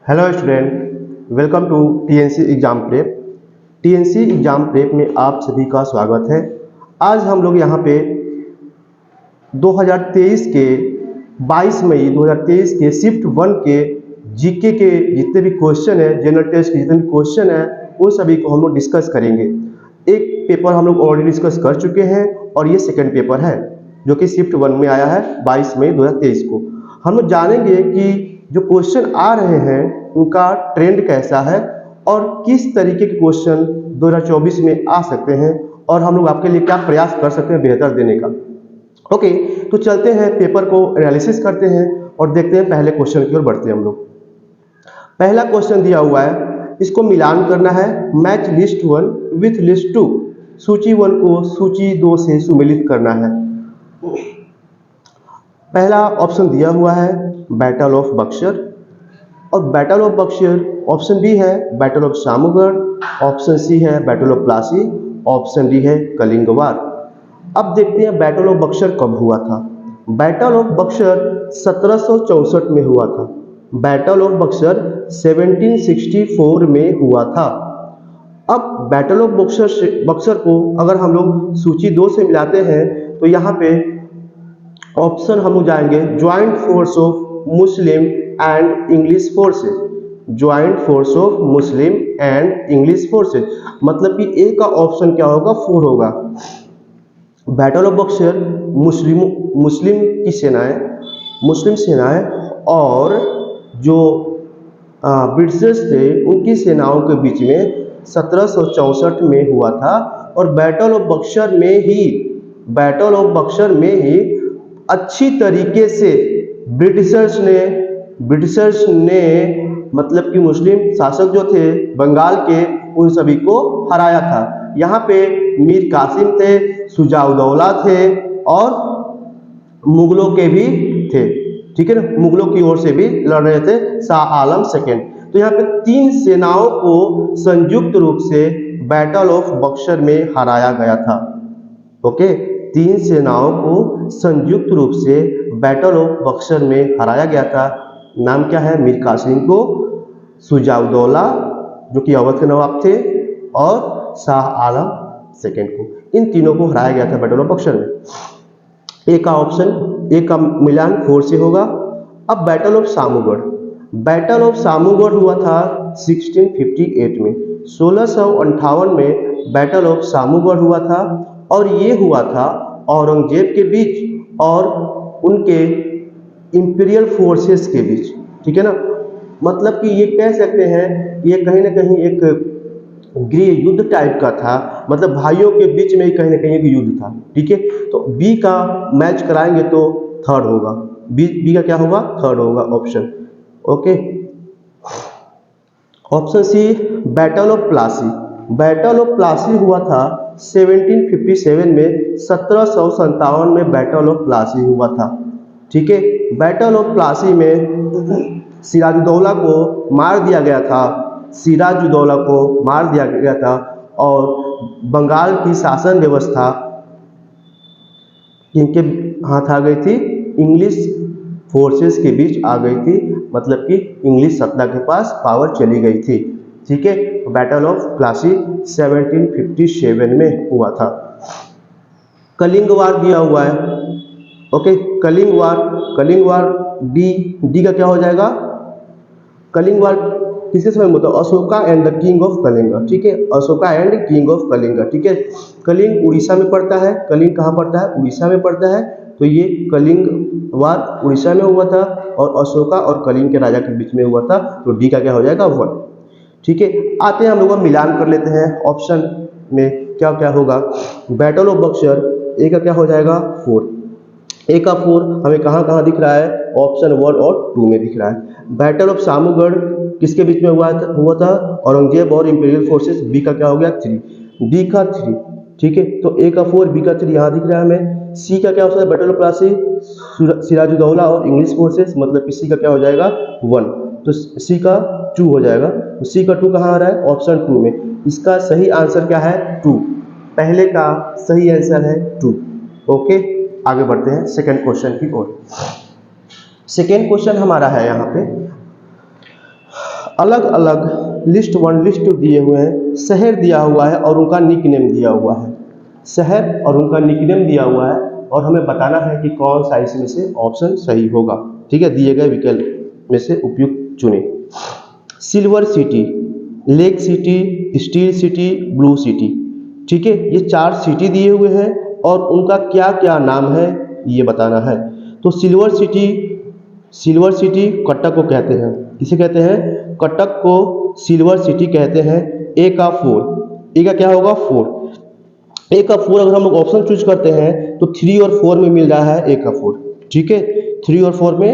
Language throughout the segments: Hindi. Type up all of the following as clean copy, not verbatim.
Hello student, welcome to TNC exam prep. TNC exam prep में आप सभी का स्वागत है। आज हम लोग यहाँ पे 2023 के 22 मई 2023 के शिफ्ट 1 के जीके के जितने भी क्वेश्चन है, जनरल टेस्ट के जितने भी क्वेश्चन है, उन सभी को हम लोग डिस्कस करेंगे। एक पेपर हम लोग ऑलरेडी डिस्कस कर चुके हैं और ये सेकेंड पेपर है जो कि शिफ्ट 1 में आया है 22 मई 2023 को। हम लोग जानेंगे कि जो क्वेश्चन आ रहे हैं उनका ट्रेंड कैसा है और किस तरीके के क्वेश्चन 2024 में आ सकते हैं और हम लोग आपके लिए क्या प्रयास कर सकते हैं बेहतर देने का। ओके, तो चलते हैं पेपर को एनालिसिस करते हैं और देखते हैं पहले क्वेश्चन की ओर बढ़ते हैं हम लोग। पहला क्वेश्चन दिया हुआ है, इसको मिलान करना है। मैच लिस्ट 1 विथ लिस्ट 2, सूची 1 को सूची 2 से सुमेलित करना है। पहला ऑप्शन दिया हुआ है बैटल ऑफ बक्सर और battle of Buxar, option B है battle of Samugarh, option C है battle of Plassey, option D है कलिंग वार। अब देखते हैं बैटल ऑफ बक्सर कब हुआ था। बैटल ऑफ बक्सर 1764 में हुआ था। बैटल ऑफ बक्सर 1764 में हुआ था। अब बैटल ऑफ बक्सर को अगर हम लोग सूची 2 से मिलाते हैं तो यहाँ पे ऑप्शन हम लोग जाएंगे joint force of Muslim and English forces. Joint force of Muslim and English forces मतलब कि ए का ऑप्शन क्या होगा, 4 होगा। बैटल ऑफ बक्सर मुस्लिम की सेनाएं, मुस्लिम सेनाएं और जो ब्रिटिशर्स थे उनकी सेनाओं के बीच में 1764 में हुआ था। और बैटल ऑफ बक्सर में ही अच्छी तरीके से ब्रिटिशर्स ने मतलब कि मुस्लिम शासक जो थे बंगाल के, उन सभी को हराया था। यहाँ पे मीर कासिम थे, शुजा-उद-दौला थे और मुगलों के भी थे, ठीक है ना, मुगलों की ओर से भी लड़ रहे थे शाह आलम सेकेंड। तो यहाँ पे 3 सेनाओं को संयुक्त रूप से बैटल ऑफ बक्सर में हराया गया था। ओके, 3 सेनाओं को संयुक्त रूप से बैटल ऑफ बक्सर में हराया गया था। नाम क्या है, मीर कासिम को, शुजा-उद-दौला जो कि अवध के नवाब थे और शाह आलम सेकेंड को। इन तीनों को हराया गया था बैटल ऑफ बक्सर में। ए का ऑप्शन, ए का मिलान 4 से होगा। अब battle of Samugarh, battle of Samugarh हुआ था 1658 में। 1658 में बैटल ऑफ सामूगढ़ हुआ था और ये हुआ था औरंगजेब के बीच और उनके इंपीरियल फोर्सेस के बीच, ठीक है ना। मतलब कि ये कह सकते हैं ये कहीं ना कहीं एक गृह युद्ध टाइप का था, मतलब भाइयों के बीच में कहीं ना कहीं एक युद्ध था, ठीक है। तो बी का मैच कराएंगे तो थर्ड होगा, बी का क्या होगा, थर्ड होगा option. Okay, option C battle of Plassey. Battle of Plassey हुआ था 1757 में। 1757 में बैटल ऑफ प्लासी हुआ था, ठीक है। बैटल ऑफ प्लासी में सिराजुद्दौला को मार दिया गया था, सिराजुद्दौला को मार दिया गया था और बंगाल की शासन व्यवस्था इनके हाथ आ गई थी, इंग्लिश फोर्सेस के बीच आ गई थी, मतलब कि इंग्लिश सत्ता के पास पावर चली गई थी, ठीक है। बैटल ऑफ प्लासी 1757 में हुआ था। कलिंग वार दिया हुआ है। ओके, कलिंग वार डी का क्या हो जाएगा, कलिंग वार किसके समय में होता है, Ashoka and the king of Kalinga, ठीक है, Ashoka and king of Kalinga, ठीक है। कलिंग उड़ीसा में पड़ता है, कलिंग कहाँ पड़ता है, उड़ीसा में पड़ता है। तो ये कलिंग वार उड़ीसा में हुआ था और अशोका और कलिंग के राजा के बीच में हुआ था। तो डी का क्या हो जाएगा, 1, ठीक है। आते हैं हम लोग मिलान कर लेते हैं ऑप्शन में क्या क्या होगा। बैटल ऑफ बक्सर, ए का क्या हो जाएगा, 4। ए का 4 हमें कहाँ कहाँ दिख रहा है, ऑप्शन 1 और 2 में दिख रहा है। बैटल ऑफ सामूगढ़ किसके बीच में हुआ था, औरंगजेब और इंपीरियल फोर्सेस, बी का क्या हो गया, 3, डी का 3, ठीक है। तो ए का 4, बी का 3 यहाँ दिख रहा है हमें। सी का क्या हो सकता है, बैटल ऑफ प्लासी, सिराजुद्दौला और इंग्लिश फोर्सेस, मतलब कि सी का क्या हो जाएगा, 1। तो सी का 2 हो जाएगा। तो सी का 2 कहाँ आ रहा है, ऑप्शन 2 में। इसका सही आंसर क्या है, 2। पहले का सही आंसर है 2। ओके, आगे बढ़ते हैं सेकेंड क्वेश्चन की ओर। सेकेंड क्वेश्चन हमारा है यहाँ पे, अलग अलग लिस्ट 1 लिस्ट 2 दिए हुए हैं, शहर दिया हुआ है और उनका निक नेम दिया हुआ है, शहर और उनका निक नेम दिया हुआ है, और हमें बताना है कि कौन सा इसमें से ऑप्शन सही होगा। ठीक है, दिए गए विकल्प में से उपयुक्त चुने। Silver city, lake city, steel city, blue city. ठीक है, ये 4 सिटी दिए हुए हैं और उनका क्या क्या नाम है ये बताना है। तो सिल्वर सिटी कटक को कहते हैं, किसे कहते हैं? कटक को सिल्वर सिटी कहते हैं। ए का 4, ए का क्या होगा? 4। ए का 4 अगर हम लोग ऑप्शन चूज करते हैं तो 3 और 4 में मिल रहा है ए का 4। ठीक है, 3 और 4 में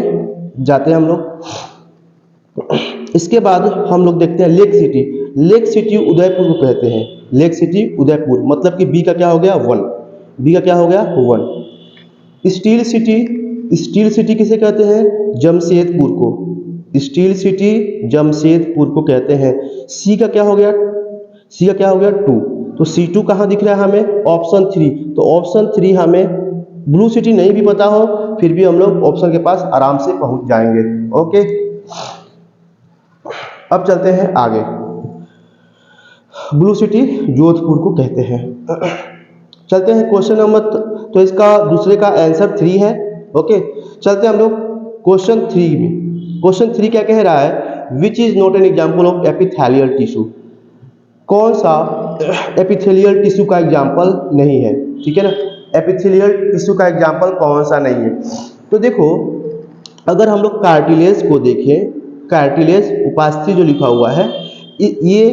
जाते हैं हम लोग। इसके बाद हम लोग देखते हैं lake city. Lake city Udaipur को कहते हैं, लेक सिटी उदयपुर, मतलब कि बी का क्या हो गया? 1, बी का क्या हो गया? 1। स्टील सिटी किसे कहते हैं? जमशेदपुर को, स्टील सिटी जमशेदपुर को कहते हैं। सी का क्या हो गया? सी का क्या हो गया? 2। तो C2 कहाँ दिख रहा है हमें? ऑप्शन 3। तो ऑप्शन 3 हमें ब्लू सिटी नहीं भी पता हो फिर भी हम लोग ऑप्शन के पास आराम से पहुंच जाएंगे। ओके, अब चलते हैं आगे। ब्लू सिटी जोधपुर को कहते हैं। चलते हैं क्वेश्चन नंबर, तो इसका दूसरे का आंसर 3 है। ओके, चलते हैं हम लोग क्वेश्चन 3 में। क्वेश्चन 3 क्या कह रहा है? Which is not an example of epithelial tissue. कौन सा एपिथेलियल टिश्यू का एग्जाम्पल नहीं है? ठीक है ना, एपिथेलियल टिश्यू का एग्जाम्पल कौन सा नहीं है? तो देखो, अगर हम लोग कार्टिलेज को देखें, कार्टिलेज उपास्थि जो लिखा हुआ है, ये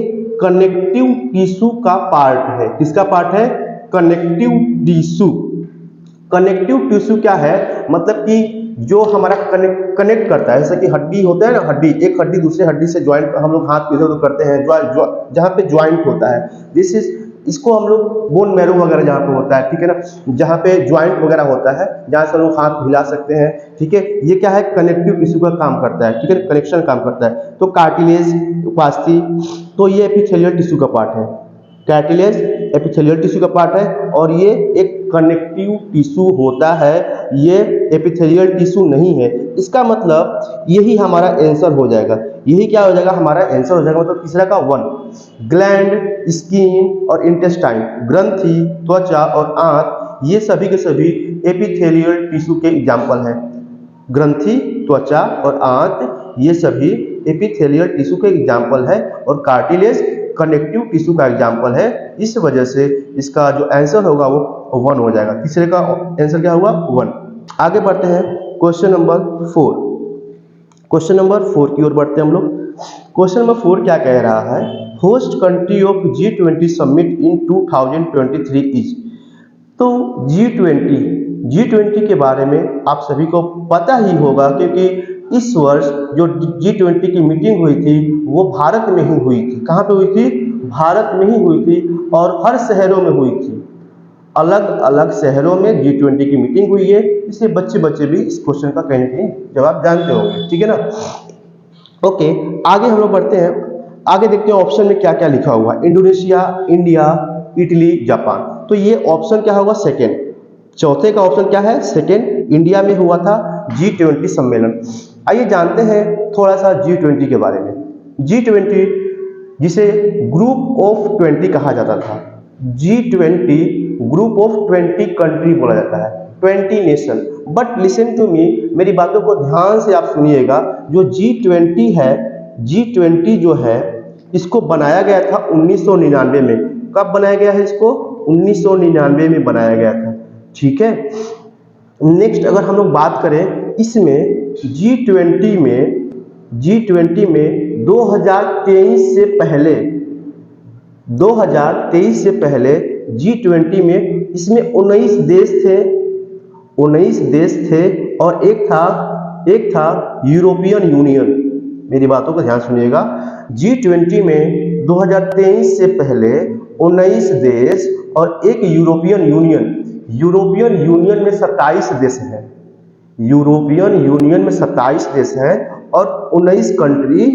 कनेक्टिव टिश्यू का पार्ट है। किसका पार्ट है? Connective tissue. कनेक्टिव टिश्यू क्या है? मतलब कि जो हमारा कनेक्ट करता है, जैसे कि हड्डी होता है ना, हड्डी, एक हड्डी दूसरे हड्डी से ज्वाइंट, हम लोग हाथ पे इधर उधर करते हैं, जहाँ पे ज्वाइंट होता है, दिस इज, इसको हम लोग बोन मैरो वगैरह जहाँ पे होता है, ठीक है ना, जहाँ पे ज्वाइंट वगैरह होता है, जहाँ से हम लोग हाथ हिला सकते हैं। ठीक है, ये क्या है? कनेक्टिव टिश्यू का काम करता है। ठीक है, कनेक्शन काम करता है। तो कार्टिलेज, उपास्थि, तो ये एपिथेलियल टिश्यू का पार्ट है। कार्टिलेज एपिथेलियल टिश्यू का पार्ट है और ये एक कनेक्टिव टिश्यू होता है, ये एपिथेलियल टिश्यू नहीं है। इसका मतलब यही हमारा आंसर हो जाएगा। यही क्या हो जाएगा? हमारा आंसर हो जाएगा, मतलब तीसरा का 1। ग्लैंड, स्किन और इंटेस्टाइन, ग्रंथि, त्वचा और आंत, ये सभी के सभी एपिथेलियल टिश्यू के एग्जाम्पल हैं। ग्रंथि, त्वचा और आंत, ये सभी एपिथेलियल टिश्यू के एग्जाम्पल है और कार्टिलेज कनेक्टिव टिश्यू का एग्जाम्पल है। इस वजह से इसका जो आंसर होगा वो 1 हो जाएगा। तीसरे का आंसर क्या हुआ? 1। आगे बढ़ते हैं क्वेश्चन नंबर 4। क्वेश्चन नंबर 4 की ओर बढ़ते हैं हम लोग। क्वेश्चन नंबर 4 क्या कह रहा है? Host country of G20 summit in 2023 is. तो G20 के बारे में आप सभी को पता ही होगा, क्योंकि इस वर्ष जो G20 की मीटिंग हुई थी वो भारत में ही हुई थी। कहाँ पे हुई थी? भारत में ही हुई थी और हर शहरों में हुई थी। अलग अलग शहरों में G20 की मीटिंग हुई है, इसलिए बच्चे भी इस क्वेश्चन का कहीं ना कहीं जवाब जानते होंगे। ठीक है ना। ओके, आगे हम लोग बढ़ते हैं। आगे देखते हैं ऑप्शन में क्या क्या लिखा हुआ है। Indonesia, India, Italy, Japan. तो ये ऑप्शन क्या होगा? सेकेंड। चौथे का ऑप्शन क्या है? सेकेंड। इंडिया में हुआ था G20 सम्मेलन। आइए जानते हैं थोड़ा सा G20 के बारे में। G20 जिसे ग्रुप ऑफ 20 कहा जाता था, G20 ग्रुप ऑफ 20 कंट्री बोला जाता है, 20 nation. But listen to me, मेरी बातों को ध्यान से आप सुनिएगा। जो G20 है, G20 जो है इसको बनाया गया था 1999 में। कब बनाया गया है इसको? 1999 में बनाया गया था। ठीक है। नेक्स्ट अगर हम लोग बात करें इसमें G20 में 2023 से पहले G20 में इसमें 19 देश थे और एक था यूरोपियन यूनियन। मेरी बातों को ध्यान सुनिएगा। G20 में 2023 से पहले 19 देश और एक यूरोपियन यूनियन। यूरोपियन यूनियन में 27 देश हैं। यूरोपियन यूनियन में 27 देश हैं और 19 कंट्री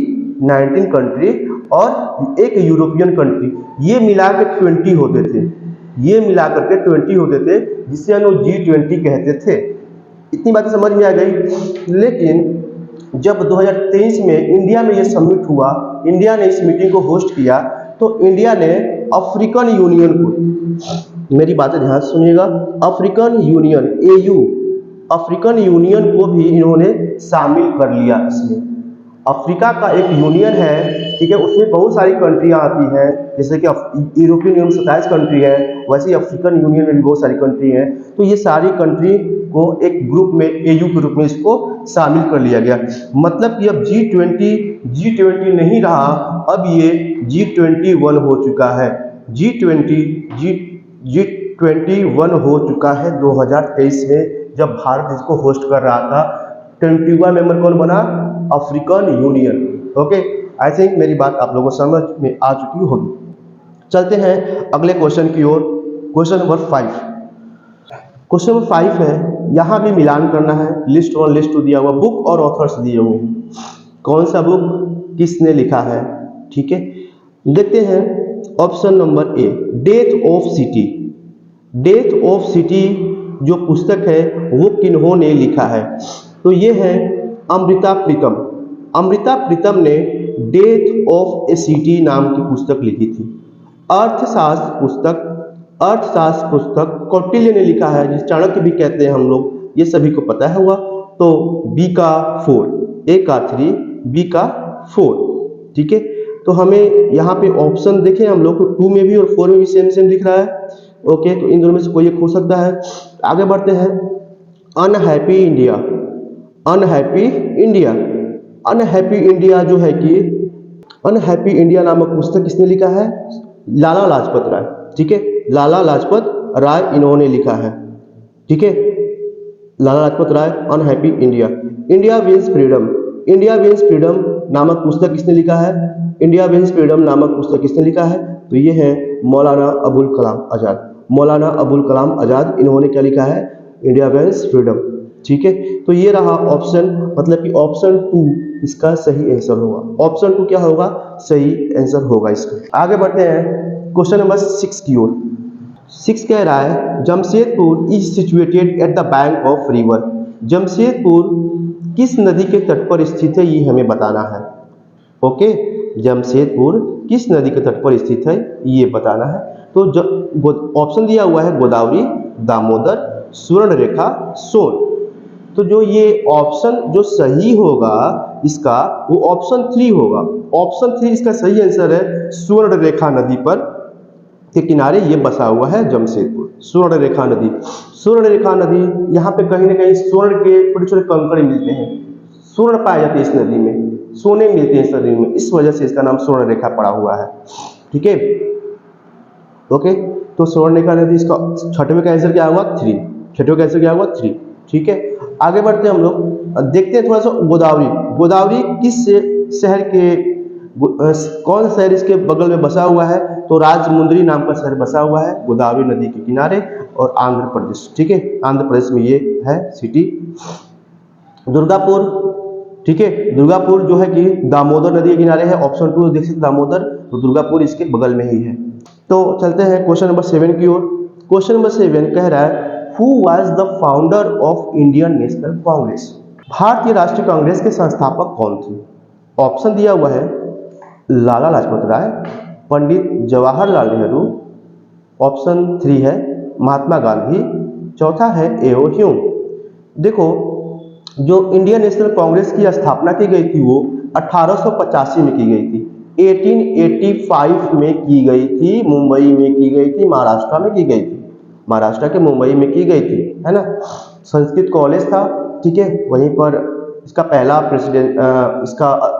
और एक यूरोपियन कंट्री, ये मिलाकर 20 होते थे। ये मिलाकर के 20 होते थे, जिसे हम लोग G20 कहते थे। इतनी बातें समझ में आ गई। लेकिन जब 2023 में इंडिया में ये समिट हुआ, इंडिया ने इस मीटिंग को होस्ट किया, तो इंडिया ने अफ्रीकन यूनियन को, मेरी बातें ध्यान से सुनिएगा, African union AU, African union को भी इन्होंने शामिल कर लिया इसमें। अफ्रीका का एक यूनियन है, ठीक है, उसमें बहुत सारी कंट्रियां आती हैं, जैसे कि यूरोपियन यूनियन 27 कंट्री है, वैसे ही अफ्रीकन यूनियन में भी बहुत सारी कंट्री हैं। तो ये सारी कंट्री को एक ग्रुप में, AU के रूप में इसको शामिल कर लिया गया। मतलब कि अब G20 नहीं रहा, अब ये G21 हो चुका है। G21 हो चुका है 2023 में, जब भारत इसको होस्ट कर रहा था। 21 मेंबर कौन बना? African union. Okay, I think मेरी बात आप लोगों को समझ में आ चुकी होगी। चलते हैं अगले क्वेश्चन की ओर। Question number 5। क्वेश्चन नंबर 5 है, यहाँ भी मिलान करना है, लिस्ट 1 लिस्ट 2 दिया हुआ, बुक और ऑथर्स दिए हुए हैं, कौन सा बुक किसने लिखा है। ठीक है, देखते हैं option number A, death of city. Death of city जो पुस्तक है वो किन्होंने लिखा है? तो ये है अमृता प्रीतम। अमृता प्रीतम ने डेथ ऑफ ए सिटी नाम की पुस्तक लिखी थी। अर्थशास्त्र पुस्तक कौटिल्य ने लिखा है, जिस चाणक्य भी कहते हैं हम लोग, ये सभी को पता है हुआ। तो B का 4, A का 3, B का 4। ठीक है, तो हमें यहाँ पे ऑप्शन देखें हम लोग, 2 में भी और 4 में भी सेम दिख रहा है। ओके, तो इन दोनों में से कोई एक हो सकता है। आगे बढ़ते हैं। Unhappy India. Unhappy India, unhappy India जो है कि अनहैप्पी इंडिया नामक पुस्तक किसने लिखा है? लाला लाजपत राय। ठीक है, लाला लाजपत राय इन्होंने लिखा है। ठीक है, Lala Lajpat Rai, unhappy India. India wins freedom. India wins freedom नामक पुस्तक किसने लिखा है? इंडिया विंस फ्रीडम नामक पुस्तक किसने लिखा है? तो ये है मौलाना अबुल कलाम आजाद। मौलाना अबुल कलाम आजाद, इन्होंने क्या लिखा है? India wins freedom. ठीक है, तो ये रहा ऑप्शन, मतलब कि ऑप्शन 2 इसका सही आंसर होगा। ऑप्शन 2 क्या होगा? सही आंसर होगा इसका। आगे बढ़ते हैं क्वेश्चन नंबर 6 की ओर। 6 कह रहा है, Jamshedpur is situated at the bank of river. Jamshedpur किस नदी के तट पर स्थित है, ये हमें बताना है। ओके, जमशेदपुर किस नदी के तट पर स्थित है, ये बताना है। तो ऑप्शन दिया हुआ है गोदावरी, दामोदर, सुवर्णरेखा, सोन। तो जो ये ऑप्शन जो सही होगा इसका, वो ऑप्शन 3 होगा। ऑप्शन 3 इसका सही आंसर है। सुवर्णरेखा नदी पर के किनारे ये बसा हुआ है जमशेदपुर। सुवर्णरेखा नदी, सुवर्णरेखा नदी, यहाँ पे कहीं ना कहीं स्वर्ण के छोटे छोटे कंकड़ मिलते हैं, स्वर्ण पाए जाते हैं इस नदी में, सोने मिलते हैं इस नदी में, इस वजह से इसका नाम सुवर्णरेखा पड़ा हुआ है। ठीक है, ओके, तो सुवर्णरेखा नदी, इसका 6वें का आंसर क्या होगा? 3। 6वें का आंसर क्या होगा? 3। ठीक है, आगे बढ़ते हैं हम लोग, देखते हैं थोड़ा सा गोदावरी। गोदावरी किस शहर के, कौन सा शहर इसके बगल में बसा हुआ है? तो राजमुंद्री नाम का शहर बसा हुआ है गोदावरी नदी के किनारे, और आंध्र प्रदेश। ठीक है, आंध्र प्रदेश में ये है सिटी। दुर्गापुर, ठीक है, दुर्गापुर जो है कि दामोदर नदी के किनारे है। ऑप्शन 2 देख सकते दामोदर, तो दुर्गापुर इसके बगल में ही है। तो चलते हैं क्वेश्चन नंबर 7 की ओर। क्वेश्चन नंबर 7 कह रहा है, who was the founder of Indian national Congress. भारतीय राष्ट्रीय कांग्रेस के संस्थापक कौन थे? ऑप्शन दिया हुआ है लाला लाजपत राय, पंडित जवाहरलाल नेहरू, ऑप्शन 3 है महात्मा गांधी, चौथा है एओ ह्यूम। देखो, जो इंडियन नेशनल कांग्रेस की स्थापना की गई थी वो 1885 में की गई थी, 1885 में की गई थी, मुंबई में की गई थी, महाराष्ट्र में की गई थी, महाराष्ट्र के मुंबई में की गई थी, है ना। संस्कृत कॉलेज था, ठीक है, वहीं पर इसका पहला प्रेसिडेंट, इसका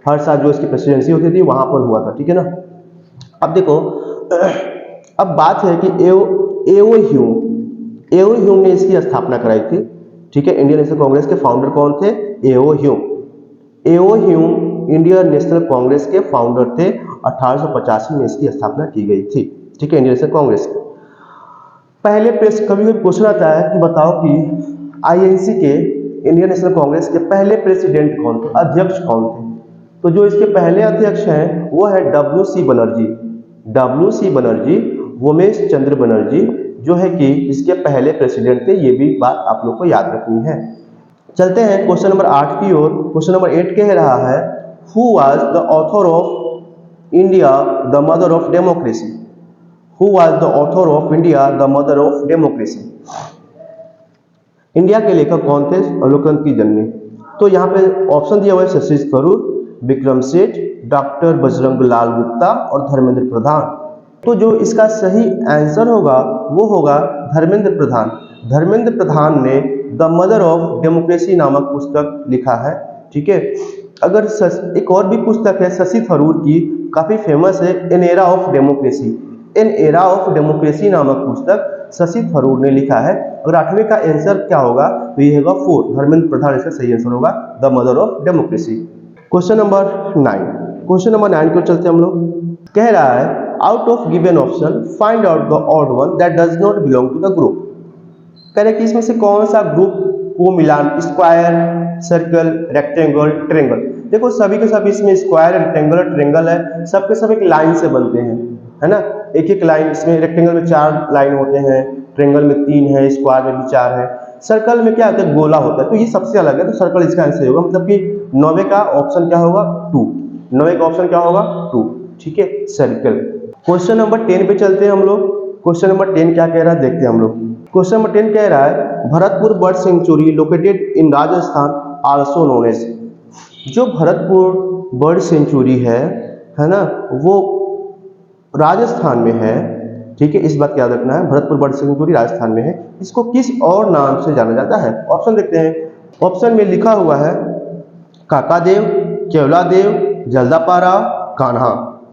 हर साल जो इसकी प्रेसिडेंसी होती थी वहां पर हुआ था। ठीक है ना। अब देखो, अब बात है कि एओ ह्यूम ने इसकी स्थापना कराई थी। ठीक है, इंडियन नेशनल कांग्रेस के फाउंडर कौन थे? एओ ह्यूम इंडियन नेशनल कांग्रेस के फाउंडर थे। 1885 में इसकी स्थापना की गई थी। ठीक है, इंडियन नेशनल कांग्रेस के पहले कभी क्वेश्चन आता है कि बताओ कि आईएनसी के, इंडियन नेशनल कांग्रेस के पहले प्रेसिडेंट कौन थे, अध्यक्ष कौन थे? तो जो इसके पहले अध्यक्ष हैं वो है WC बनर्जी, उमेश चंद्र बनर्जी, जो है कि इसके पहले प्रेसिडेंट थे। ये भी बात आप लोग को याद रखनी है। चलते हैं क्वेश्चन नंबर 8 की ओर। क्वेश्चन नंबर 8 कह रहा है, who was the author of India the mother of democracy. Who was the author of India the mother of democracy. India के लेखक कौन थे लोकतंत्र की जननी। तो यहाँ पे ऑप्शन दिया हुआ है शशि थरूर, विक्रम सेठ, डॉक्टर बजरंग लाल गुप्ता और धर्मेंद्र प्रधान। तो जो इसका सही आंसर होगा वो होगा धर्मेंद्र प्रधान। धर्मेंद्र प्रधान ने द मदर ऑफ डेमोक्रेसी नामक पुस्तक लिखा है। ठीक है। अगर एक और भी पुस्तक है शशि थरूर की, काफी फेमस है, an era of democracy. An era of democracy नामक पुस्तक शशि थरूर ने लिखा है। अगर 8वें का आंसर क्या होगा तो ये होगा 4, धर्मेंद्र प्रधान इसका सही आंसर होगा, the mother of democracy. Question number 9। Question number 9 को चलते हम लोग। कह रहा है, out of given option find out the odd one that does not belong to the group. कह रहे कि इसमें से कौन सा ग्रुप को मिलान, स्क्वायर, सर्कल, रेक्टेंगल, ट्रेंगल। देखो सभी के सब इसमें स्क्वायर, रेक्टेंगल और ट्रेंगल है, सबके सब एक लाइन से बनते हैं, है ना। एक एक लाइन, इसमें रेक्टेंगल में 4 लाइन होते हैं, ट्रेंगल में 3 है, स्क्वायर में भी 4 है, सर्कल में क्या होता है, गोला होता है। तो ये सबसे अलग है, तो सर्कल इसका आंसर होगा। मतलब कि 9वें का ऑप्शन क्या होगा, 2। 9वें का ऑप्शन क्या होगा, 2। ठीक है, सर्कल। क्वेश्चन नंबर 10 पे चलते हैं हम लोग। क्वेश्चन नंबर 10 क्या कह रहा है देखते हैं हम लोग। क्वेश्चन नंबर 10 कह रहा है, Bharatpur bird sanctuary located in Rajasthan also known as. जो भरतपुर बर्ड सेंचुरी है ना, वो राजस्थान में है। ठीक है, इस बात का याद रखना है, भरतपुर बर्ड सेंचुरी राजस्थान में है। इसको किस और नाम से जाना जाता है। ऑप्शन देखते हैं। ऑप्शन में लिखा हुआ है काकादेव, केवलादेव, जल्दापारा, कान्हा।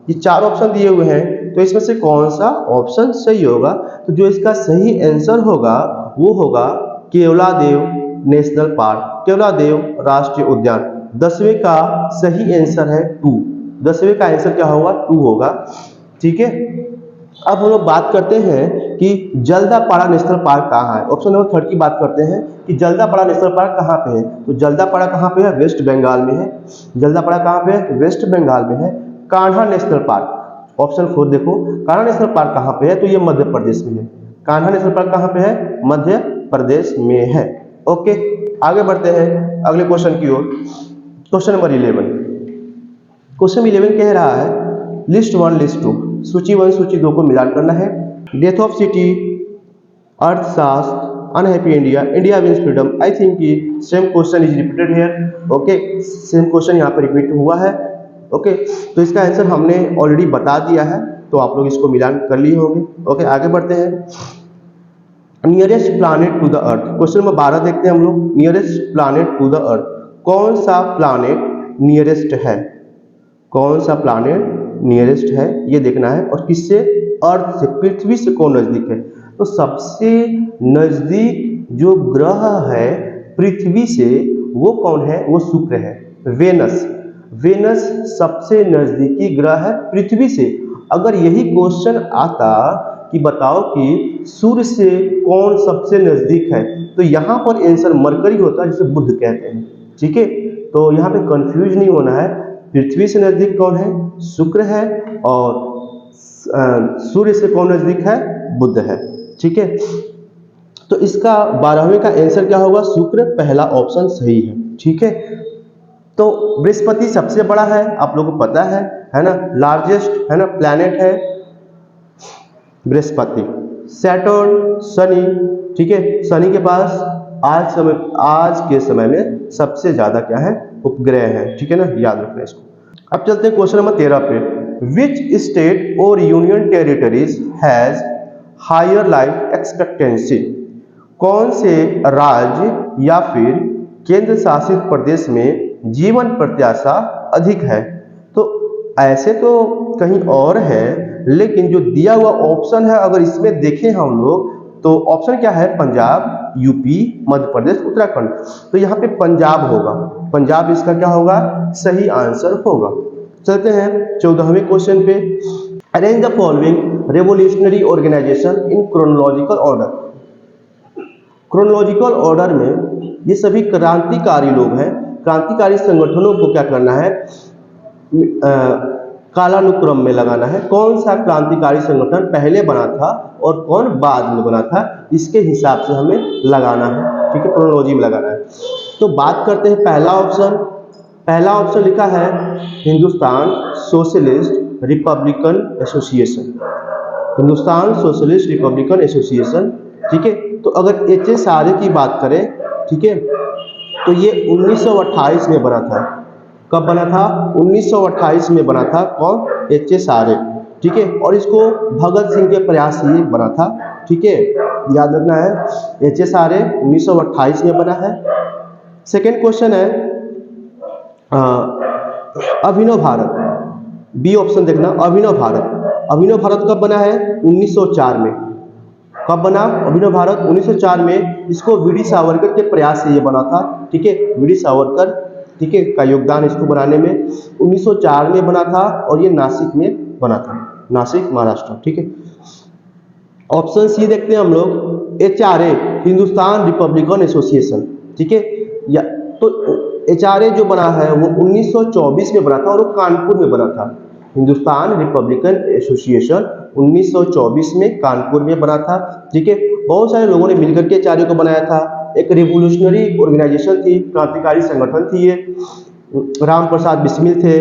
ये 4 ऑप्शन दिए हुए हैं, तो इसमें से कौन सा ऑप्शन सही होगा। तो जो इसका सही आंसर होगा वो होगा केवलादेव नेशनल पार्क, केवलादेव राष्ट्रीय उद्यान। 10वें का सही आंसर है 2। 10वें का आंसर क्या होगा, 2 होगा। ठीक है। अब हम लोग बात करते हैं कि जल्दापाड़ा नेशनल पार्क कहाँ है। ऑप्शन नंबर 3 की बात करते हैं कि जल्दापाड़ा नेशनल पार्क कहाँ पे है। तो जल्दापाड़ा कहाँ पे है, वेस्ट बंगाल में है। जल्दापाड़ा कहाँ पे है, वेस्ट बंगाल में है। कान्हा नेशनल पार्क, ऑप्शन 4 देखो, कान्हा नेशनल पार्क कहाँ पे है, तो ये मध्य प्रदेश में है। कान्हा नेशनल पार्क कहाँ पे है, मध्य प्रदेश में है। ओके, आगे बढ़ते हैं अगले क्वेश्चन की ओर। Question number 11। क्वेश्चन 11 कह रहा है, लिस्ट 1 लिस्ट 2, सूची 1 सूची 2 को मिलान करना है। Death of city, Arthashastra, unhappy India, India wins freedom. I think कि same question is repeated here. Okay, same question यहाँ पर रिपीट हुआ है। ओके, तो इसका आंसर हमने ऑलरेडी बता दिया है, तो आप लोग इसको मिलान कर लिए होंगे। ओके, आगे बढ़ते हैं। Nearest planet to the earth, question number 12 देखते हैं हम लोग। Nearest planet to the earth, कौन सा प्लैनेट नियरेस्ट है, कौन सा प्लैनेट नियरेस्ट है ये देखना है। और किससे, अर्थ से, पृथ्वी से कौन नजदीक है। तो सबसे नजदीक जो ग्रह है पृथ्वी से वो कौन है, वो शुक्र है, वेनस। वेनस सबसे नजदीकी ग्रह है पृथ्वी से। अगर यही क्वेश्चन आता कि बताओ कि सूर्य से कौन सबसे नजदीक है, तो यहाँ पर आंसर मरकरी होता है, जिसे बुध कहते हैं। ठीक है, तो यहाँ पे कंफ्यूज नहीं होना है। पृथ्वी से नजदीक कौन है, शुक्र है, और सूर्य से कौन नजदीक है, बुध है। ठीक है, तो इसका 12वें का आंसर क्या होगा, शुक्र, पहला ऑप्शन सही है। ठीक है, तो बृहस्पति सबसे बड़ा है, आप लोगों को पता है ना, लार्जेस्ट है ना प्लैनेट है बृहस्पति। सैटर्न, शनि, ठीक है, शनि के पास आज के समय में सबसे ज्यादा क्या है, उपग्रह है। ठीक है ना, याद रखना इसको। अब चलते हैं क्वेश्चन नंबर 13 पे। विच स्टेट और union territories has higher life expectancy. कौन से राज्य या फिर केंद्र शासित प्रदेश में जीवन प्रत्याशा अधिक है। तो ऐसे तो कहीं और है, लेकिन जो दिया हुआ ऑप्शन है अगर इसमें देखें हम लोग, तो ऑप्शन क्या है, पंजाब, यूपी, मध्य प्रदेश, उत्तराखंड। तो यहाँ पे पंजाब होगा, पंजाब इसका क्या होगा, सही आंसर होगा। चलते हैं 14वें क्वेश्चन पे। Arrange the following revolutionary organisation in chronological order. Chronological order में ये सभी क्रांतिकारी लोग हैं। क्रांतिकारी संगठनों को क्या करना है, कालानुक्रम में लगाना है। कौन सा क्रांतिकारी संगठन पहले बना था और कौन बाद में बना था, इसके हिसाब से हमें लगाना है। ठीक है, क्रोनोलॉजी में लगाना है। तो बात करते हैं पहला ऑप्शन। पहला ऑप्शन लिखा है Hindustan socialist Republican association, Hindustan socialist Republican association. ठीक है, तो अगर एच.एस. आर्य की बात करें, ठीक है, तो ये 1928 में बना था। कब बना था? 1928 में बना था। कौन? एच.एस. आर्य। ठीक है, और इसको भगत सिंह के प्रयास से ये बना था। ठीक है, याद रखना है, एच.एस. आर्य 1928 में बना है। सेकेंड क्वेश्चन है अभिनव भारत, बी ऑप्शन देखना, अभिनव भारत। अभिनव भारत कब बना है? 1904 में। कब बना अभिनव भारत? 1904 में। इसको वी.डी. सावरकर के प्रयास से ये बना था। ठीक है, वी.डी. सावरकर, ठीक है, का योगदान इसको बनाने में। 1904 में बना था और ये नासिक में बना था, नासिक महाराष्ट्र। ठीक है, ऑप्शन सी देखते हैं हम लोग, एच.आर.ए. Hindustan Republican association. ठीक है, या तो एच.आर.ए. जो बना है वो 1924 में बना था और वो कानपुर में बना था। हिंदुस्तान रिपब्लिकन एसोसिएशन 1924 में कानपुर में बना था। ठीक है, बहुत सारे लोगों ने मिलकर के एच.आर.ए. को बनाया था। एक रिवोल्यूशनरी ऑर्गेनाइजेशन थी, क्रांतिकारी संगठन थी ये। राम प्रसाद बिस्मिल थे,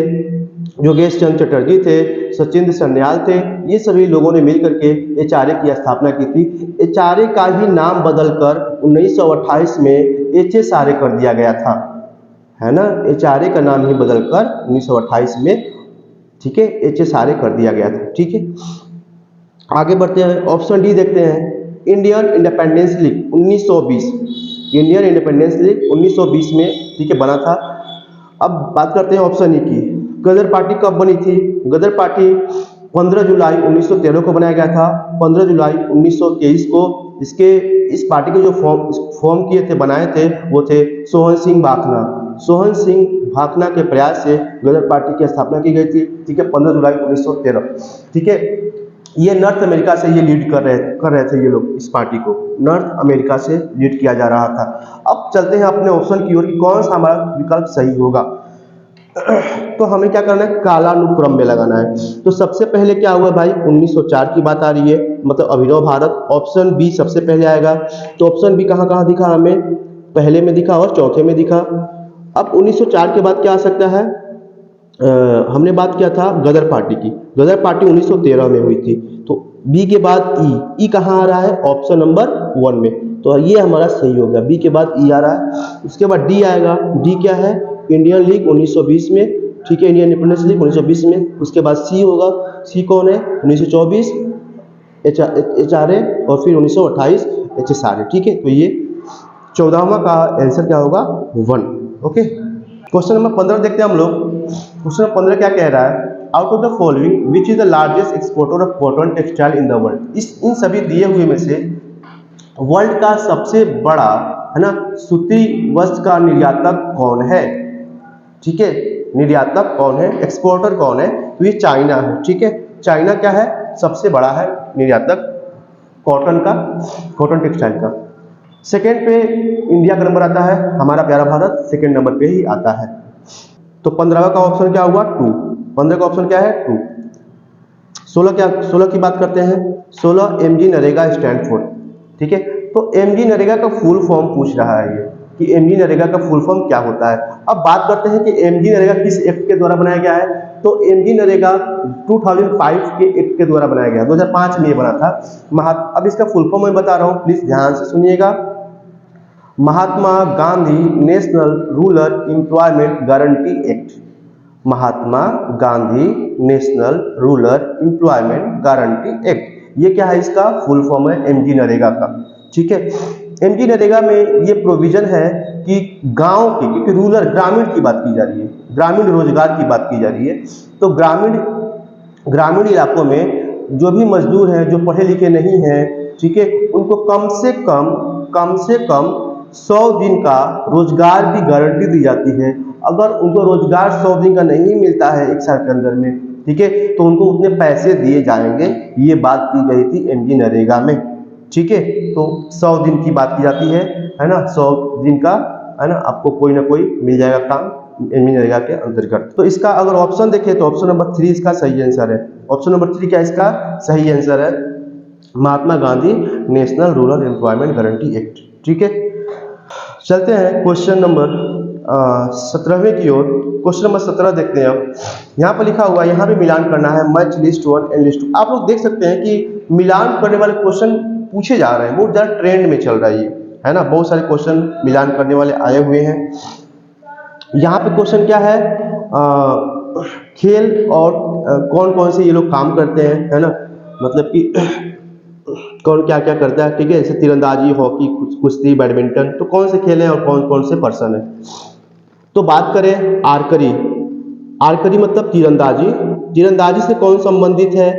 योगेश चंद्र चटर्जी थे, सचिंद्र सन्याल थे, ये सभी लोगों ने मिलकर के एच.आर.ए. की स्थापना की थी। एच.आर.ए. का ही नाम बदलकर 1928 में एच.एस. आर्य कर दिया गया था, है ना। एच.आर.ए. का नाम ही बदलकर 1928 में, ठीक है, एच.एस. आर्य कर दिया गया था। ठीक है, आगे बढ़ते हैं, ऑप्शन डी देखते हैं, Indian independence league 1920। Indian independence league 1920 में, ठीक है, बना था। अब बात करते हैं ऑप्शन ई की, गदर पार्टी कब बनी थी? गदर पार्टी 15 जुलाई 1913 को बनाया गया था। 15 जुलाई 1923 को इस पार्टी के जो फॉर्म किए थे, बनाए थे, वो थे सोहन सिंह भाखना। सोहन सिंह भाखना के प्रयास से गदर पार्टी की स्थापना की गई थी। ठीक है, 15 जुलाई 1913। ठीक है, ये नॉर्थ अमेरिका से ये लीड कर रहे थे ये लोग, इस पार्टी को नॉर्थ अमेरिका से लीड किया जा रहा था। अब चलते हैं अपने ऑप्शन की ओर कि कौन सा हमारा विकल्प सही होगा। तो हमें क्या करना है? कालानुक्रम में लगाना है। तो सबसे पहले क्या हुआ भाई? 1904 की बात आ रही है, मतलब अभिनव भारत। ऑप्शन बी सबसे पहले आएगा। तो ऑप्शन बी कहाँ कहाँ दिखा हमें? पहले में दिखा और चौथे में दिखा। अब 1904 के बाद क्या आ सकता है? हमने बात किया था गदर पार्टी की। गदर पार्टी 1913 में हुई थी। तो बी के बाद ई कहाँ आ रहा है? ऑप्शन नंबर 1 में। तो ये हमारा सही हो गया, बी के बाद ई आ रहा है। उसके बाद डी आएगा। डी क्या है? इंडियन लीग 1920 में, ठीक है, इंडियन इंडिपेंडेंस लीग 1920 में। उसके बाद सी होगा। सी कौन है? 1924 एच.आर.ए. और फिर 1928 एच.एस. आर्य। ठीक है, तो ये 14वां का आंसर क्या होगा? 1। ओके, क्वेश्चन नंबर 15 देखते हैं हम लोग। क्वेश्चन नंबर 15 क्या कह रहा है? Out of the following which is the largest exporter of cotton textile in the world. इन सभी दिए हुए में से वर्ल्ड का सबसे बड़ा, है ना, सूती वस्त्र का निर्यातक कौन है? ठीक है, निर्यातक कौन है, एक्सपोर्टर कौन है? तो ये चाइना है। ठीक है, चाइना क्या है? सबसे बड़ा है निर्यातक कॉटन का, कॉटन टेक्सटाइल का। सेकेंड पे इंडिया का नंबर आता है, हमारा प्यारा भारत सेकेंड नंबर पे ही आता है। तो 15वां का ऑप्शन क्या हुआ? 2। 15 का ऑप्शन क्या है? 2। 16 की बात करते हैं। 16 एमजी नरेगा स्टैंड फॉर। ठीक है, तो एमजी नरेगा का फुल फॉर्म पूछ रहा है ये, कि एमजी नरेगा का फुल फॉर्म क्या होता है। अब बात करते हैं कि एमजी नरेगा किस एक्ट के द्वारा बनाया गया है। तो एमजी नरेगा 2005 के एक्ट के द्वारा बनाया गया, 2005 में ये बना था। अब इसका फुल फॉर्म मैं बता रहा हूँ, प्लीज ध्यान से सुनिएगा। Mahatma Gandhi national rural employment guarantee act. Mahatma Gandhi national rural employment guarantee act, ये क्या है? इसका फुल फॉर्म है एमजी नरेगा का। ठीक है, एमजी नरेगा में ये प्रोविजन है कि गांव के, क्योंकि रूरल ग्रामीण की बात की जा रही है, ग्रामीण रोजगार की बात की जा रही है, तो ग्रामीण इलाकों में जो भी मजदूर हैं, जो पढ़े लिखे नहीं हैं, ठीक है, उनको कम से कम 100 दिन का रोजगार की गारंटी दी जाती है। अगर उनको रोजगार 100 दिन का नहीं मिलता है एक साल के अंदर में, ठीक है, तो उनको उतने पैसे दिए जाएंगे। ये बात की गई थी एमजी नरेगा में। ठीक है, तो 100 दिन की बात की जाती है ना, 100 दिन का, है ना, आपको कोई ना कोई मिल जाएगा काम एमजी नरेगा के अंतर्गत। तो इसका अगर ऑप्शन देखें तो ऑप्शन नंबर 3 इसका सही आंसर है। ऑप्शन नंबर 3 क्या इसका सही आंसर है? Mahatma Gandhi national rural employment guarantee act. ठीक है, चलते हैं क्वेश्चन नंबर 17वें की ओर। क्वेश्चन नंबर 17 देखते हैं। अब यहाँ पर लिखा हुआ है, यहाँ पे मिलान करना है, मैच लिस्ट 1 एंड लिस्ट 2। आप लोग देख सकते हैं कि मिलान करने वाले क्वेश्चन पूछे जा रहे हैं, बहुत ज़्यादा ट्रेंड में चल रहा है ना। बहुत सारे क्वेश्चन मिलान करने वाले आए हुए हैं। यहाँ पे क्वेश्चन क्या है, खेल और कौन कौन से ये लोग काम करते हैं, है ना, मतलब कि कौन क्या क्या करता है, ठीक है। जैसे तीरंदाजी, हॉकी, कुश्ती, बैडमिंटन, तो कौन से खेल हैं और कौन कौन से पर्सन है। तो बात करें आर्करी। आर्करी मतलब तीरंदाजी। तीरंदाजी से कौन संबंधित है,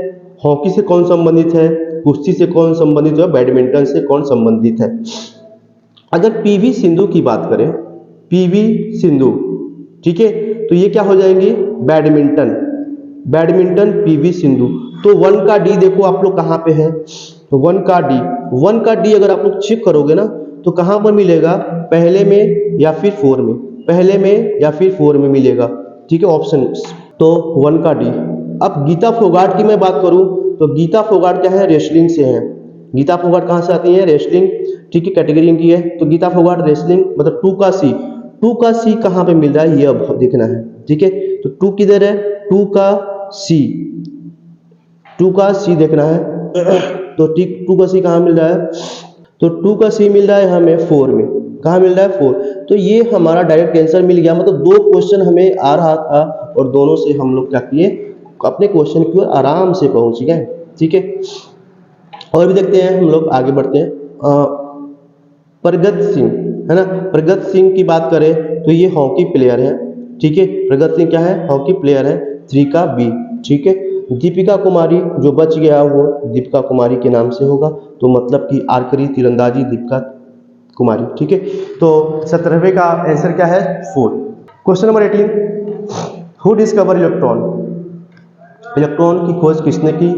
हॉकी से कौन संबंधित है, कुश्ती से कौन संबंधित है, बैडमिंटन से कौन संबंधित है। अगर पीवी सिंधु की बात करें, पीवी सिंधु, ठीक है, तो ये क्या हो जाएंगी, बैडमिंटन। Badminton PV Sindhu. तो 1 का डी देखो आप लोग कहाँ पे है, 1 का डी। 1 का डी अगर आप लोग चेक करोगे ना तो कहाँ पर मिलेगा, पहले में या फिर 4 में, पहले में या फिर 4 में मिलेगा, ठीक है, ऑप्शन। तो 1 का डी। अब गीता फोगाट की मैं बात करूं तो गीता फोगाट क्या है, रेसलिंग से है। गीता फोगाट कहाँ से आती है, रेसलिंग, ठीक है, कैटेगरी इनकी है। तो गीता फोगाट रेसलिंग, मतलब 2 का सी। 2 का सी कहाँ पे मिल रहा है ये अब देखना है, ठीक है। तो 2 किधर है, 2 का सी, 2 का सी देखना है। तो ठीक 2 का सी कहाँ मिल रहा है, तो 2 का सी मिल रहा है हमें 4 में। कहाँ मिल रहा है, 4। तो ये हमारा डायरेक्ट आंसर मिल गया, मतलब 2 क्वेश्चन हमें आ रहा था और दोनों से हम लोग क्या किए, अपने क्वेश्चन की ओर आराम से पहुंच गए, ठीक है। और भी देखते हैं, हम लोग आगे बढ़ते हैं। प्रगत सिंह, है ना, प्रगत सिंह की बात करें तो ये हॉकी प्लेयर है, ठीक है। प्रगत सिंह क्या है, हॉकी प्लेयर है, 3 का बी, ठीक है। दीपिका कुमारी जो बच गया वो दीपिका कुमारी के नाम से होगा, तो मतलब कि आर्करी तीरंदाजी दीपिका कुमारी, ठीक है। तो 17वें का आंसर क्या है, 4। Question number 18, who discover electron. Electron की खोज किसने की।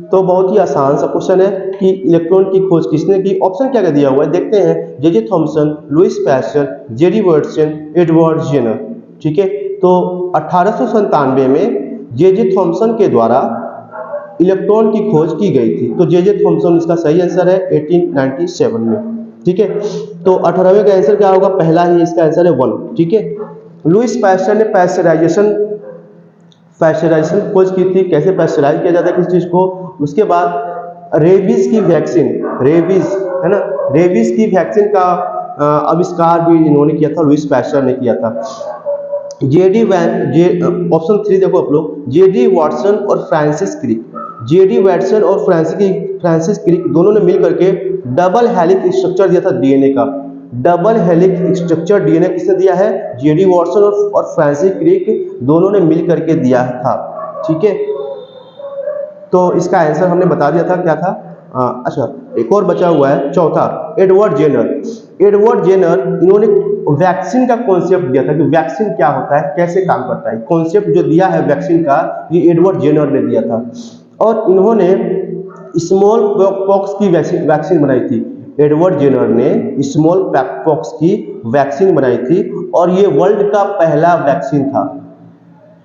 तो बहुत ही आसान सा क्वेश्चन है कि इलेक्ट्रॉन की खोज किसने की। ऑप्शन क्या क्या दिया हुआ है देखते हैं, J Thomson, Louis Pasteur, JD Watson, Edward Jenner, ठीक है। तो 1897 में जे थॉमसन के द्वारा इलेक्ट्रॉन की खोज की गई थी। तो जे थॉमसन इसका सही आंसर है 1897 में, ठीक है। तो 18वें का आंसर क्या होगा, पहला ही इसका आंसर है 1, ठीक है। लुइस पैस्चर ने पैस्चराइजेशन खोज की थी, कैसे पैस्चराइज किया जाता है किस चीज को। उसके बाद रेबीज की वैक्सीन, रेबीज, है ना, रेबीज की वैक्सीन का आविष्कार भी इन्होंने किया था, लुइस पैस्चर ने किया था। ऑप्शन 3 देखो आप लोग, जेडी वाटसन और फ्रांसिस क्रिक। जेडी वाटसन और फ्रांसिस क्रिक दोनों ने मिलकर के डबल हेलिक्स स्ट्रक्चर दिया था डीएनए का। डबल हेलिक्स स्ट्रक्चर डीएनए किसने दिया है, जेडी वाटसन और फ्रांसिस क्रिक दोनों ने मिल करके दिया था, ठीक है। तो इसका आंसर हमने बता दिया था क्या था। अच्छा, एक और बचा हुआ है चौथा, एडवर्ड जेनर। एडवर्ड जेनर, इन्होंने वैक्सीन का कॉन्सेप्ट दिया था कि वैक्सीन क्या होता है, कैसे काम करता है। कॉन्सेप्ट जो दिया है वैक्सीन का, ये एडवर्ड जेनर ने दिया था। और इन्होंने स्मॉल पॉक्स की वैक्सीन बनाई थी। एडवर्ड जेनर ने स्मॉल पॉक्स की वैक्सीन बनाई थी और ये वर्ल्ड का पहला वैक्सीन था।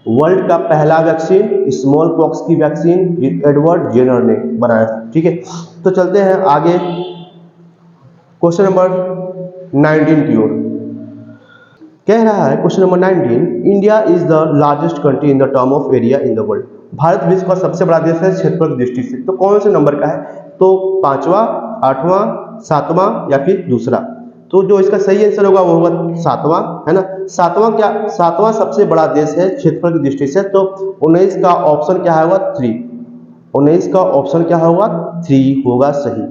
वर्ल्ड का पहला वैक्सीन, स्मॉल पॉक्स की वैक्सीन एडवर्ड जेनर ने बनाया था, ठीक है। तो चलते हैं आगे क्वेश्चन नंबर 19 की ओर। कह रहा है question number 19, India is the largest country in the term of area in the world. Bharat विश्व का सबसे बड़ा देश है क्षेत्रफल की दृष्टि से। तो कौन से नंबर का है, तो 5वां, 8वां, 7वां या फिर दूसरा। तो जो इसका सही आंसर होगा वो होगा 7वां, है ना। 7वां सबसे बड़ा देश है क्षेत्रफल की दृष्टि से। तो 19 का ऑप्शन क्या होगा, 3। 19 का ऑप्शन क्या होगा, 3 होगा सही।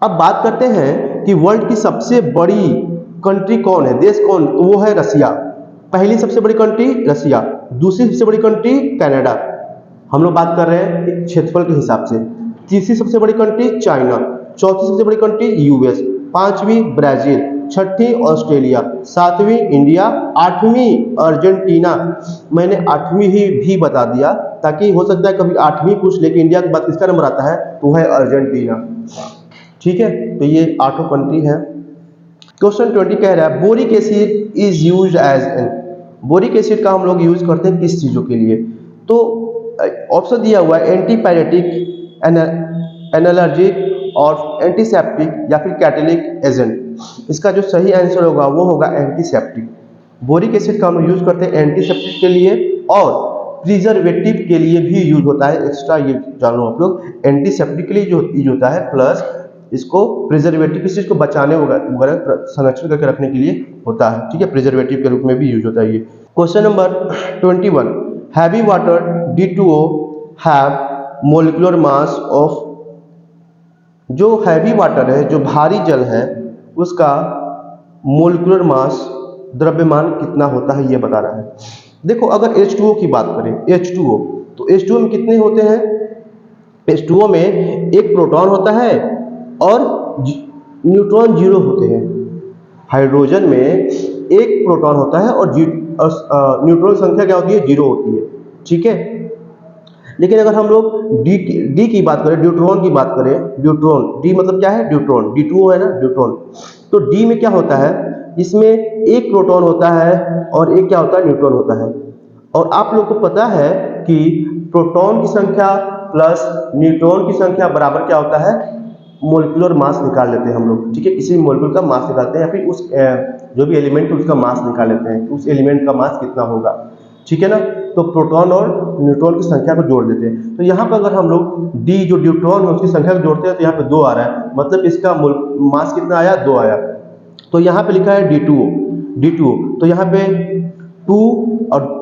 अब बात करते हैं कि वर्ल्ड की सबसे बड़ी कंट्री कौन है, देश कौन, तो वो है रसिया। पहली सबसे बड़ी कंट्री रसिया, दूसरी सबसे बड़ी कंट्री कनाडा, हम लोग बात कर रहे हैं क्षेत्रफल के हिसाब से। तीसरी सबसे बड़ी कंट्री चाइना, चौथी सबसे बड़ी कंट्री यूएस, 5वीं ब्राजील, 6ठी ऑस्ट्रेलिया, 7वीं इंडिया, 8वीं अर्जेंटीना। मैंने 8वीं ही भी बता दिया ताकि हो सकता है कभी 8वीं पूछ ले कि इंडिया के बाद किसका नंबर आता है, तो है अर्जेंटीना, ठीक है। तो ये 8 कंट्री है। क्वेश्चन 20 कह रहा है boric acid is use as an. Boric acid का हम लोग यूज करते हैं किस चीजों के लिए। तो ऑप्शन दिया हुआ है एंटीपायरेटिक, एनालर्जिक और एंटीसेप्टिक या फिर कैटेलिक एजेंट। इसका जो सही आंसर होगा वो होगा एंटीसेप्टिक। बोरिक एसिड का हम यूज करते हैं एंटीसेप्टिक के लिए और प्रिजर्वेटिव के लिए भी यूज होता है। एक्स्ट्रा ये जान लो आप लोग, एंटीसेप्टिक के लिए जो यूज होता है, प्लस इसको प्रिजर्वेटिव किसी चीज को बचाने वगैरह संरक्षण करके रखने के लिए होता है। ठीक है, प्रिजर्वेटिव के रूप में भी यूज होता है ये। Question number 21, heavy water D2O have molecular mass of, जो हैवी वाटर है, जो भारी जल है, उसका मोलिकुलर मास द्रव्यमान कितना होता है ये बता रहा है। देखो अगर H2O की बात करें, H2O, तो H2O में कितने होते हैं? H2O में एक प्रोटॉन होता है और न्यूट्रॉन जीरो होते हैं। हाइड्रोजन में एक प्रोटॉन होता है और न्यूट्रॉन संख्या क्या होती है? जीरो होती है। ठीक है, लेकिन अगर हम लोग डी की बात करें, ड्यूट्रॉन की बात करें, ड्यूट्रॉन, डी मतलब क्या है? ड्यूट्रॉन, D2O है ना, ड्यूट्रॉन। तो डी में क्या होता है? इसमें एक प्रोटॉन होता है और एक क्या होता है? न्यूट्रॉन होता है। और आप लोग को पता है कि प्रोटॉन की संख्या प्लस न्यूट्रॉन की संख्या बराबर क्या होता है? मोलिकुलर मास निकाल लेते हैं हम लोग। ठीक है, किसी भी मोलिक्यूल का मास निकालते हैं या फिर उस जो भी एलिमेंट है उसका मास निकाल लेते हैं, उस एलिमेंट का मास कितना होगा। ठीक है ना, तो प्रोटॉन और न्यूट्रॉन की संख्या को जोड़ देते हैं। तो यहाँ पर अगर हम लोग डी जो ड्यूट्रॉन है उसकी संख्या को जोड़ते हैं तो यहाँ पे 2 आ रहा है, मतलब इसका मास कितना आया? 2 आया। तो यहाँ पे लिखा है D2O, तो यहाँ पे 2 और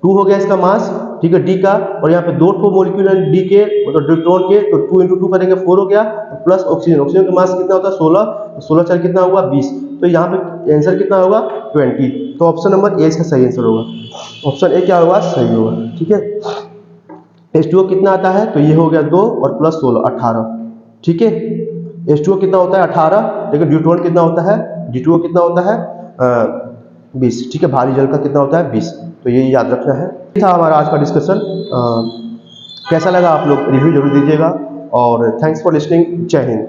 2 हो गया इसका मास। ठीक है, डी का, और यहाँ पे 2 मोलिक्यूल है डी के, मतलब ड्यूट्रॉन के, तो 2 × 2 करेंगे 4 हो गया, प्लस ऑक्सीजन का मास कितना होता है? 16, 16 4 कितना होगा? 20। तो यहाँ पे आंसर कितना होगा? 20। तो ऑप्शन नंबर ए इसका सही आंसर होगा। ऑप्शन ए क्या होगा? सही होगा। ठीक है, H2O कितना आता है? तो ये हो गया 2 और प्लस 16 18। ठीक है, H2O कितना होता है? 18। लेकिन ड्यूट्रॉन कितना होता है? D2O कितना होता है? 20। ठीक है, भारी जल का कितना होता है? 20। तो ये याद रखना है। ये था हमारा आज का डिस्कशन। कैसा लगा आप लोग रिव्यू जरूर दीजिएगा और थैंक्स फॉर लिसनिंग। जय हिंद।